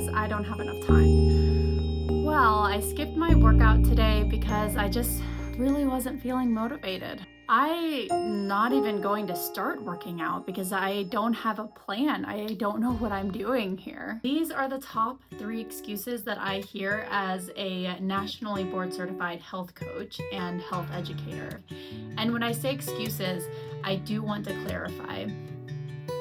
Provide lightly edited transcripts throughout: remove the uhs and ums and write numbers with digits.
because I don't have enough time. Well, I skipped my workout today because I just really wasn't feeling motivated. I'm not even going to start working out because I don't have a plan. I don't know what I'm doing here. These are the top 3 excuses that I hear as a nationally board certified health coach and health educator. And when I say excuses, I do want to clarify.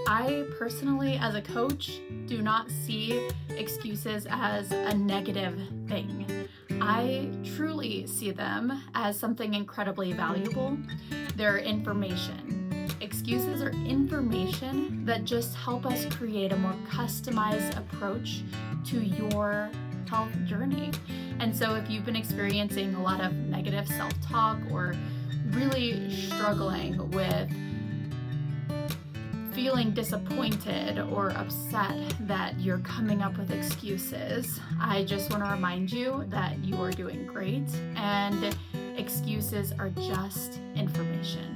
I personally, as a coach, do not see excuses as a negative thing. I truly see them as something incredibly valuable. They're information. Excuses are information that just help us create a more customized approach to your health journey. And so if you've been experiencing a lot of negative self-talk or really struggling with feeling disappointed or upset that you're coming up with excuses, I just want to remind you that you are doing great, and excuses are just information.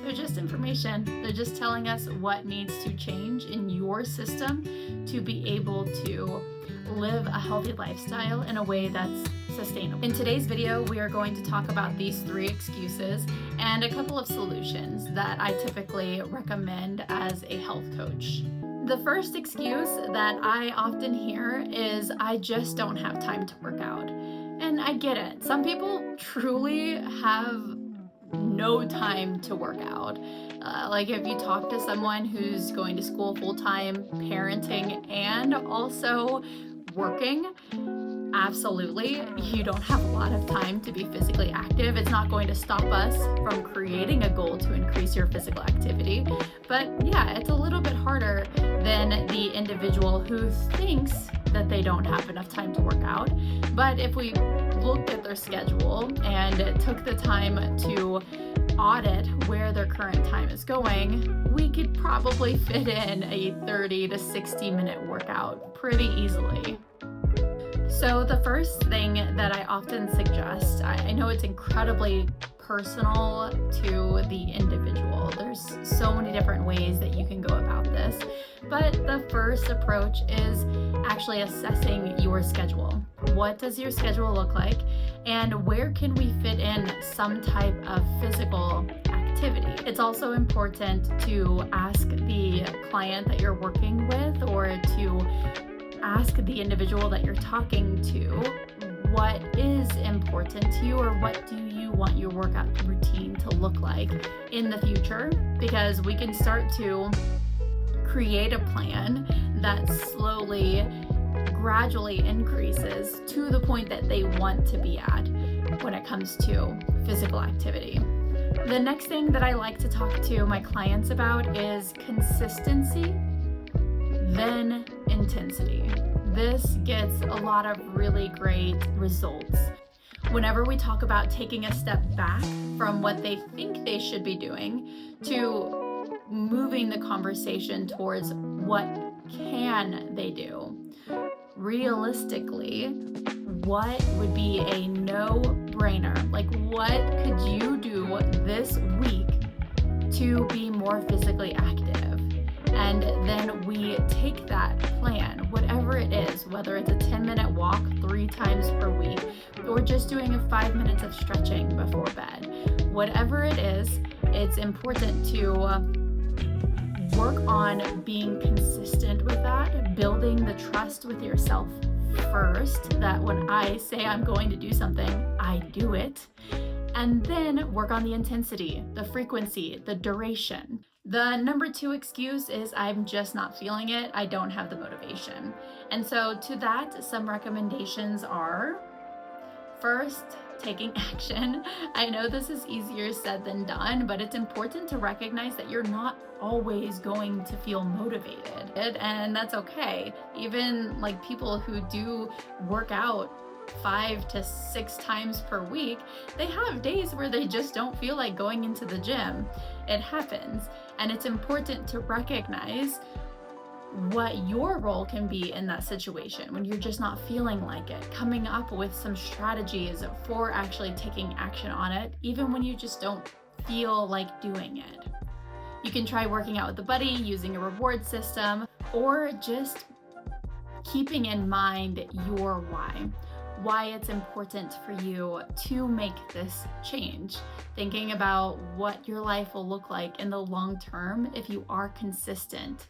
They're just information. They're just telling us what needs to change in your system to be able to live a healthy lifestyle in a way that's sustainable. In today's video, we are going to talk about these 3 excuses and a couple of solutions that I typically recommend as a health coach. The first excuse that I often hear is, I just don't have time to work out. And I get it. Some people truly have no time to work out. Like if you talk to someone who's going to school full-time, parenting, and also working, absolutely, you don't have a lot of time to be physically active. It's not going to stop us from creating a goal to increase your physical activity. But yeah, it's a little bit harder than the individual who thinks that they don't have enough time to work out. But if we looked at their schedule and took the time to audit where their current time is going, we could probably fit in a 30 to 60 minute workout pretty easily. So the first thing that I often suggest, I know it's incredibly personal to the individual. There's so many different ways that you can go about this, but the first approach is actually assessing your schedule. What does your schedule look like, and where can we fit in some type of physical activity? It's also important to ask the client that you're working with, or to ask the individual that you're talking to, what is important to you, or what do you want your workout routine to look like in the future? Because we can start to create a plan that slowly, gradually increases to the point that they want to be at when it comes to physical activity. The next thing that I like to talk to my clients about is consistency, then intensity. This gets a lot of really great results. Whenever we talk about taking a step back from what they think they should be doing to moving the conversation towards what can they do, realistically, what would be a no-brainer? Like, what could you do this week to be more physically active? And then we take that plan, whatever it is, whether it's a 10-minute walk 3 times per week, or just doing a 5 minutes of stretching before bed. Whatever it is, it's important to work on being consistent with that, building the trust with yourself first, that when I say I'm going to do something, I do it. And then work on the intensity, the frequency, the duration. The number 2 excuse is, I'm just not feeling it. I don't have the motivation. And so to that, some recommendations are, first, taking action. I know this is easier said than done, but it's important to recognize that you're not always going to feel motivated, and that's okay. Even like people who do work out 5 to 6 times per week, they have days where they just don't feel like going into the gym. It happens, and it's important to recognize what your role can be in that situation when you're just not feeling like it, coming up with some strategies for actually taking action on it, even when you just don't feel like doing it. You can try working out with a buddy, using a reward system, or just keeping in mind your why it's important for you to make this change, thinking about what your life will look like in the long term if you are consistent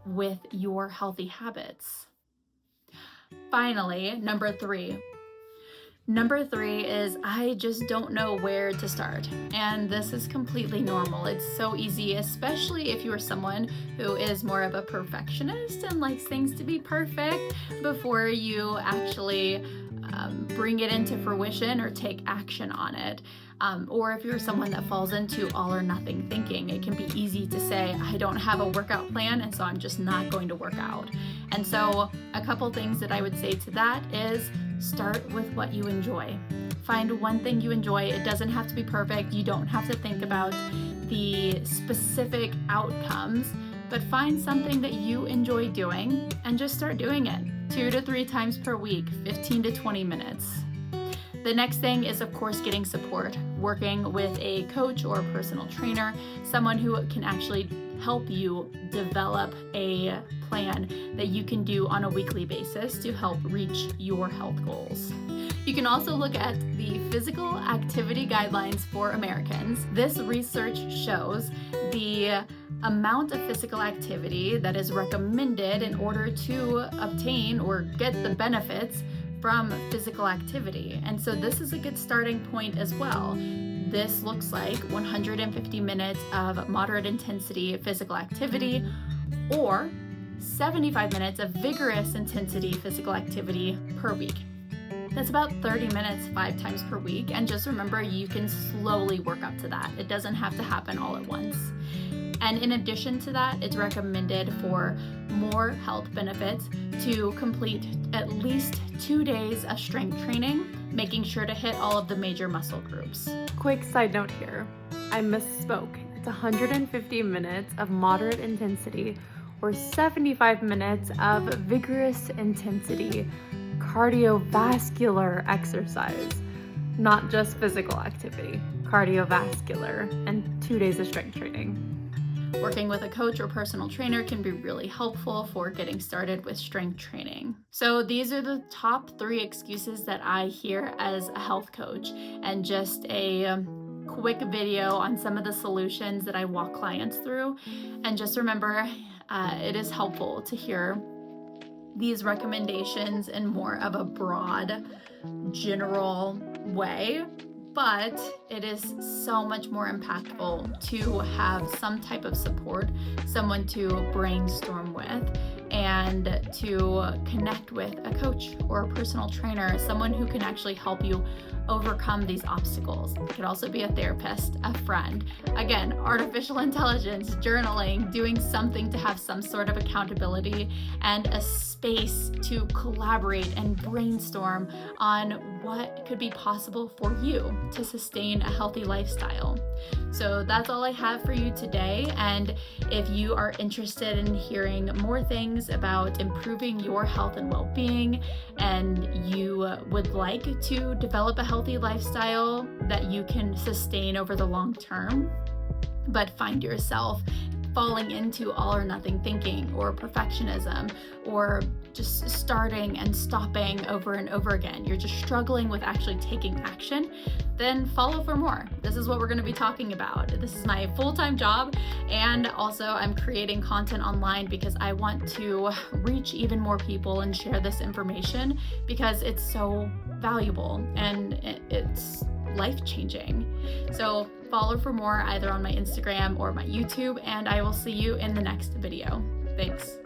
with your healthy habits. Finally, number three is I just don't know where to start. And this is completely normal. It's so easy, especially if you are someone who is more of a perfectionist and likes things to be perfect before you actually bring it into fruition or take action on it. Or if you're someone that falls into all or nothing thinking, it can be easy to say, I don't have a workout plan, and so I'm just not going to work out. And so a couple things that I would say to that is start with what you enjoy. Find one thing you enjoy. It doesn't have to be perfect. You don't have to think about the specific outcomes, but find something that you enjoy doing and just start doing it 2 to 3 times per week, 15 to 20 minutes. The next thing is, of course, getting support, working with a coach or a personal trainer, someone who can actually help you develop a plan that you can do on a weekly basis to help reach your health goals. You can also look at the physical activity guidelines for Americans. This research shows the amount of physical activity that is recommended in order to obtain or get the benefits from physical activity. And so this is a good starting point as well. This looks like 150 minutes of moderate intensity physical activity or 75 minutes of vigorous intensity physical activity per week. That's about 30 minutes 5 times per week. And just remember, you can slowly work up to that. It doesn't have to happen all at once. And in addition to that, it's recommended for more health benefits to complete at least 2 days of strength training, making sure to hit all of the major muscle groups. Quick side note here, I misspoke. It's 150 minutes of moderate intensity or 75 minutes of vigorous intensity cardiovascular exercise, not just physical activity, cardiovascular, and 2 days of strength training. Working with a coach or personal trainer can be really helpful for getting started with strength training. So these are the top 3 excuses that I hear as a health coach, and just a quick video on some of the solutions that I walk clients through. And just remember, it is helpful to hear these recommendations in more of a broad, general way. But it is so much more impactful to have some type of support, someone to brainstorm with, and to connect with a coach or a personal trainer, someone who can actually help you overcome these obstacles. It could also be a therapist, a friend. Again, artificial intelligence, journaling, doing something to have some sort of accountability and a space to collaborate and brainstorm on what could be possible for you to sustain a healthy lifestyle. So that's all I have for you today. And if you are interested in hearing more things about improving your health and well-being, and you would like to develop a healthy lifestyle that you can sustain over the long term, but find yourself falling into all or nothing thinking or perfectionism, or just starting and stopping over and over again, you're just struggling with actually taking action, then follow for more. This is what we're going to be talking about. This is my full-time job, and also I'm creating content online because I want to reach even more people and share this information because it's so valuable and it's life-changing. So follow for more either on my Instagram or my YouTube, and I will see you in the next video. Thanks.